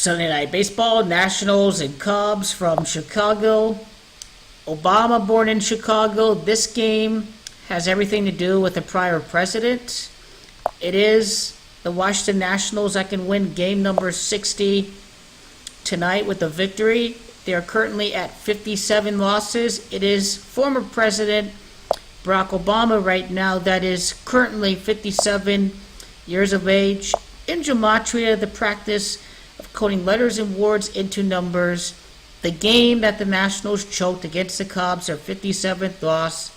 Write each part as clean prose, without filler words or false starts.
Sunday Night Baseball, Nationals and Cubs from Chicago. Obama born in Chicago. This game has everything to do with the prior president. It is the Washington Nationals that can win game number 60 tonight with a victory. They are currently at 57 losses. It is former President Barack Obama right now that is currently 57 years of age. In gematria, the practice of coding letters and words into numbers. The game that the Nationals choked against the Cubs, their 57th loss,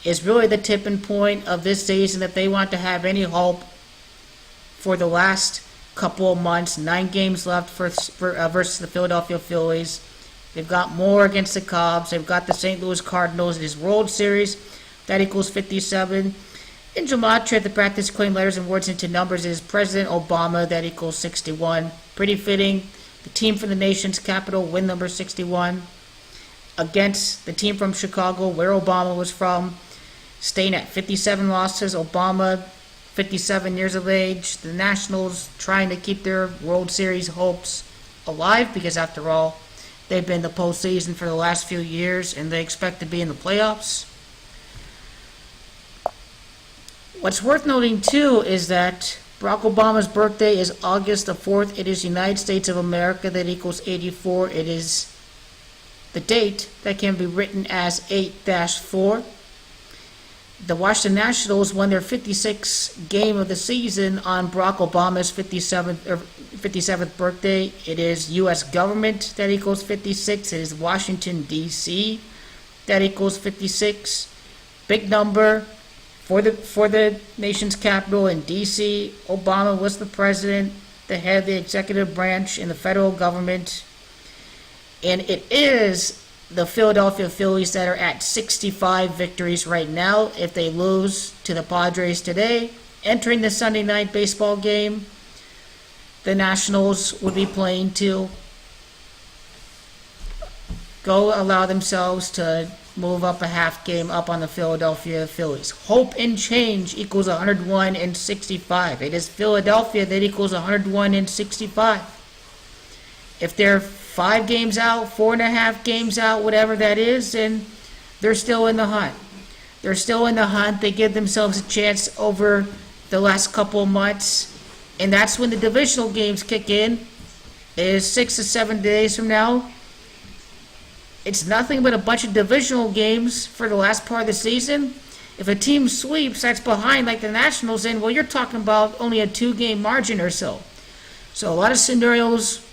is really the tipping point of this season if they want to have any hope for the last couple of months. 9 games left versus the Philadelphia Phillies. They've got more against the Cubs. They've got the St. Louis Cardinals in this World Series. That equals 57. In gematria, the practice coding letters and words into numbers is President Obama. That equals 61. Pretty fitting. The team from the nation's capital, win number 61, against the team from Chicago, where Obama was from, staying at 57 losses. Obama, 57 years of age. The Nationals trying to keep their World Series hopes alive because, after all, they've been in the postseason for the last few years and they expect to be in the playoffs. What's worth noting, too, is that Barack Obama's birthday is August the 4th. It is United States of America. That equals 84. It is the date that can be written as 8-4. The Washington Nationals won their 56th game of the season on Barack Obama's 57th birthday. It is U.S. government. That equals 56. It is Washington, D.C. That equals 56. Big number. For the nation's capital in D.C., Obama was the president, the head of the executive branch in the federal government. And it is the Philadelphia Phillies that are at 65 victories right now. If they lose to the Padres today, entering the Sunday night baseball game, the Nationals would be playing to go allow themselves to move up a half game up on the Philadelphia Phillies. Hope and change equals 101 and 65. It is Philadelphia that equals 101 and 65. If they're 5 games out, 4.5 games out, whatever that is, then they're still in the hunt. They're still in the hunt. They give themselves a chance over the last couple of months. And that's when the divisional games kick in. It is 6 to 7 days from now. It's nothing but a bunch of divisional games for the last part of the season. If a team sweeps that's behind like the Nationals in, well, you're talking about only a 2-game margin or so. So a lot of scenarios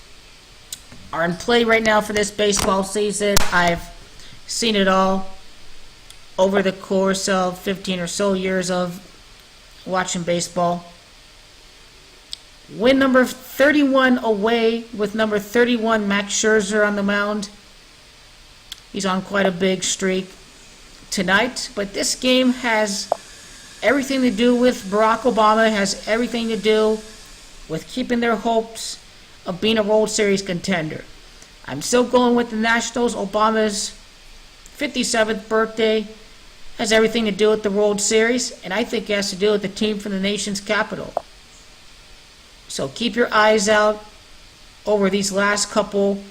are in play right now for this baseball season. I've seen it all over the course of 15 or so years of watching baseball. Win number 31 away with number 31, Max Scherzer, on the mound. He's on quite a big streak tonight. But this game has everything to do with Barack Obama, has everything to do with keeping their hopes of being a World Series contender. I'm still going with the Nationals. Obama's 57th birthday has everything to do with the World Series, and I think it has to do with the team from the nation's capital. So keep your eyes out over these last couple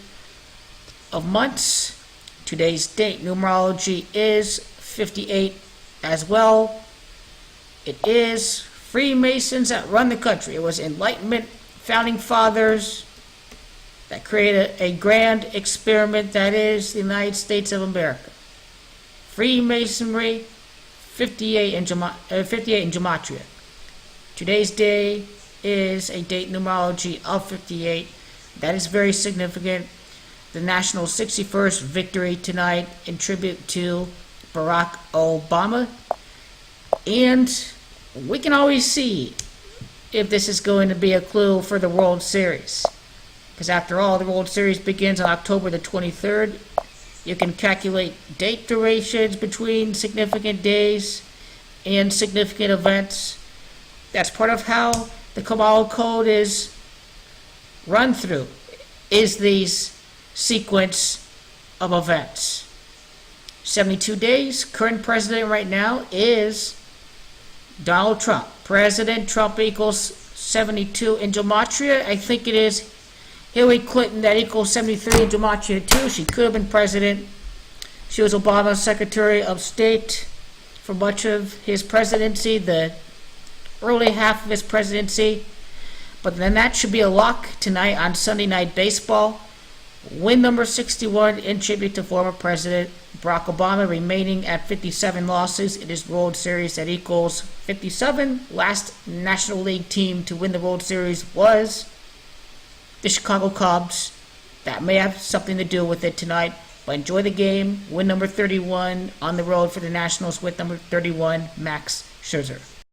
of months. Today's date numerology is 58 as well. It is Freemasons that run the country. It was Enlightenment founding fathers that created a grand experiment that is the United States of America. Freemasonry, 58 in gematria. Today's day is a date numerology of 58. That is very significant. The Nationals' 61st victory tonight in tribute to Barack Obama. And we can always see if this is going to be a clue for the World Series. Because after all, the World Series begins on October the 23rd. You can calculate date durations between significant days and significant events. That's part of how the Kabbalah Code is run through, is these sequence of events. 72 days. Current president right now is Donald Trump. President Trump equals 72 in gematria. I think it is Hillary Clinton, that equals 73, and Gematria 2. She could have been president. She was Obama's Secretary of State for much of his presidency, the early half of his presidency. But then that should be a lock tonight on Sunday Night Baseball. Win number 61 in tribute to former President Barack Obama, remaining at 57 losses in his World Series. That equals 57. Last National League team to win the World Series was the Chicago Cubs. That may have something to do with it tonight. But enjoy the game. Win number 31 on the road for the Nationals with number 31, Max Scherzer.